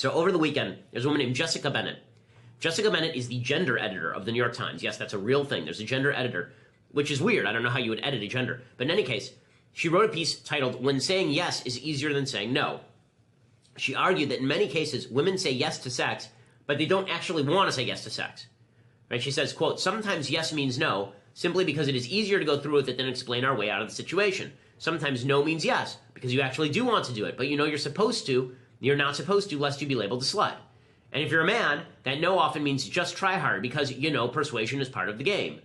So over the weekend, there's a woman named Jessica Bennett. Jessica Bennett is the gender editor of the New York Times. Yes, that's a real thing. There's a gender editor, which is weird. I don't know how you would edit a gender. But in any case, she wrote a piece titled, "When Saying Yes is Easier Than Saying No." She argued that in many cases, women say yes to sex, but they don't actually want to say yes to sex. Right? She says, quote, "Sometimes yes means no, simply because it is easier to go through with it than explain our way out of the situation. Sometimes no means yes, because you actually do want to do it, but you know you're supposed to, you're not supposed to, lest you be labeled a slut. And if you're a man, that no often means just try hard, because you know persuasion is part of the game."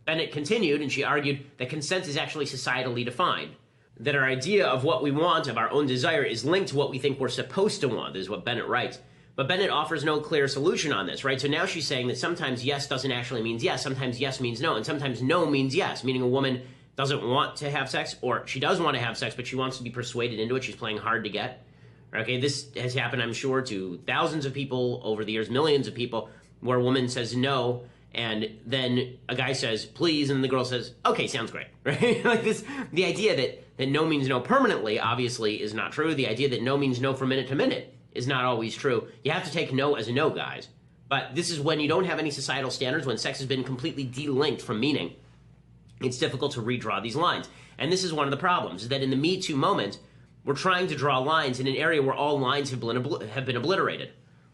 Bennett continued, and she argued that consent is actually societally defined, that our idea of what we want, of our own desire, is linked to what we think we're supposed to want. This is what Bennett writes. But Bennett offers no clear solution on this, right? So now she's saying that sometimes yes doesn't actually mean yes, sometimes yes means no, and sometimes no means yes, meaning a woman doesn't want to have sex, or she does want to have sex, but she wants to be persuaded into it. She's playing hard to get. Okay, this has happened, I'm sure, to thousands of people over the years, millions of people, where a woman says no, and then a guy says, please, and the girl says, okay, sounds great, right? Like this, the idea that no means no permanently, obviously, is not true. The idea that no means no from minute to minute is not always true. You have to take no as a no, guys. But this is when you don't have any societal standards, when sex has been completely delinked from meaning. It's difficult to redraw these lines. And this is one of the problems, is that in the Me Too moment, we're trying to draw lines in an area where all lines have been obliterated.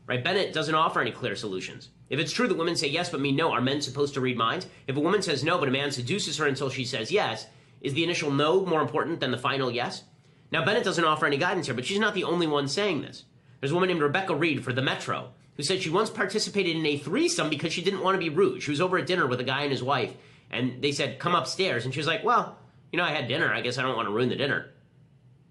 Right? Bennett doesn't offer any clear solutions. If it's true that women say yes but mean no, are men supposed to read minds? If a woman says no but a man seduces her until she says yes, is the initial no more important than the final yes? Now, Bennett doesn't offer any guidance here, but she's not the only one saying this. There's a woman named Rebecca Reed for the Metro who said she once participated in a threesome because she didn't want to be rude. She was over at dinner with a guy and his wife, and they said, come upstairs. And she was like, well, you know, I had dinner. I guess I don't want to ruin the dinner.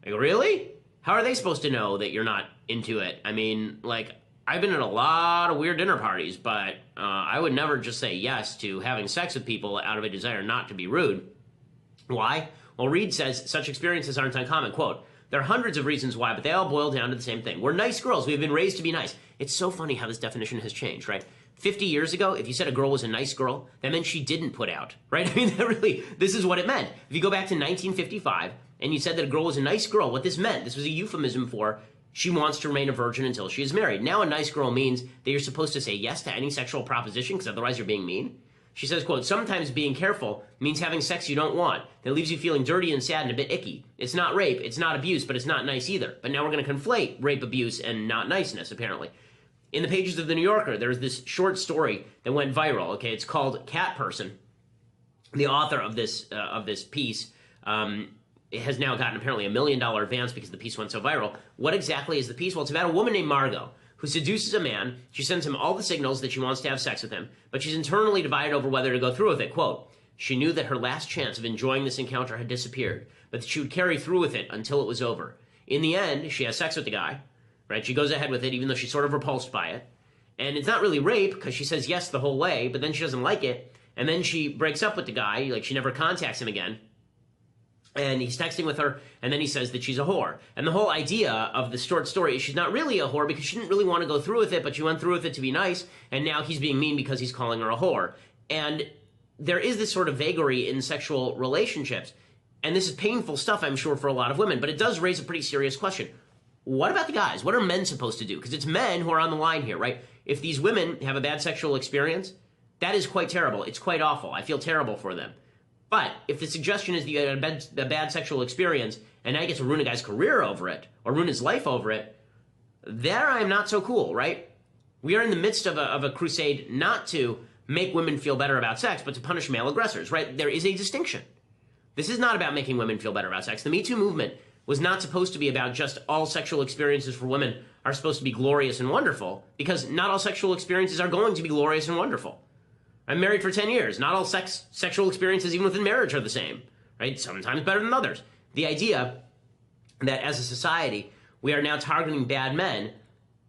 I go, really? How are they supposed to know that you're not into it? I mean, like, I've been at a lot of weird dinner parties, but I would never just say yes to having sex with people out of a desire not to be rude. Why? Well, Reed says such experiences aren't uncommon. Quote, there are hundreds of reasons why, but they all boil down to the same thing. We're nice girls. We've been raised to be nice. It's so funny how this definition has changed, right? 50 years ago, if you said a girl was a nice girl, that meant she didn't put out, right? I mean, that really, this is what it meant. If you go back to 1955 and you said that a girl was a nice girl, what this meant, this was a euphemism for she wants to remain a virgin until she is married. Now a nice girl means that you're supposed to say yes to any sexual proposition because otherwise you're being mean. She says, quote, sometimes being careful means having sex you don't want that leaves you feeling dirty and sad and a bit icky. It's not rape, it's not abuse, but it's not nice either. But now we're going to conflate rape, abuse, and not niceness, apparently. In the pages of The New Yorker, there's this short story that went viral. Okay, it's called Cat Person. The author of this piece it has now gotten apparently $1 million advance because the piece went so viral. What exactly is the piece? Well, it's about a woman named Margot who seduces a man. She sends him all the signals that she wants to have sex with him, but she's internally divided over whether to go through with it. Quote, she knew that her last chance of enjoying this encounter had disappeared, but that she would carry through with it until it was over. In the end, she has sex with the guy, right? She goes ahead with it, even though she's sort of repulsed by it. And it's not really rape because she says yes the whole way, but then she doesn't like it. And then she breaks up with the guy, like she never contacts him again. And he's texting with her, and then he says that she's a whore. And the whole idea of the short story is she's not really a whore because she didn't really want to go through with it, but she went through with it to be nice, and now he's being mean because he's calling her a whore. And there is this sort of vagary in sexual relationships, and this is painful stuff, I'm sure, for a lot of women, but it does raise a pretty serious question. What about the guys? What are men supposed to do? Because it's men who are on the line here, right? If these women have a bad sexual experience, that is quite terrible. It's quite awful. I feel terrible for them. But if the suggestion is that you had a bad sexual experience and now you get to ruin a guy's career over it or ruin his life over it, there I'm not so cool, right? We are in the midst of a crusade not to make women feel better about sex, but to punish male aggressors, right? There is a distinction. This is not about making women feel better about sex. The Me Too movement was not supposed to be about just all sexual experiences for women are supposed to be glorious and wonderful, because not all sexual experiences are going to be glorious and wonderful. I'm married for 10 years. Not all sexual experiences, even within marriage, are the same, right? Sometimes better than others. The idea that as a society, we are now targeting bad men,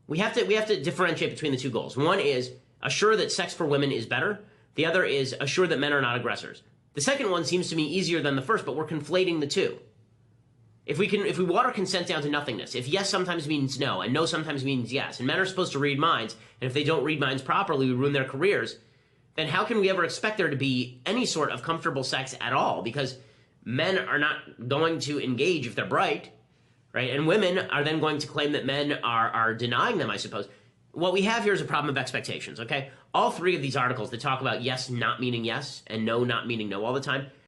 we have to differentiate between the two goals. One is assure that sex for women is better. The other is assure that men are not aggressors. The second one seems to me easier than the first, but we're conflating the two. If we water consent down to nothingness, if yes sometimes means no, and no sometimes means yes, and men are supposed to read minds, and if they don't read minds properly, we ruin their careers, then how can we ever expect there to be any sort of comfortable sex at all? Because men are not going to engage if they're bright, right? And women are then going to claim that men are denying them, I suppose. What we have here is a problem of expectations, okay? All three of these articles that talk about yes not meaning yes and no not meaning no all the time,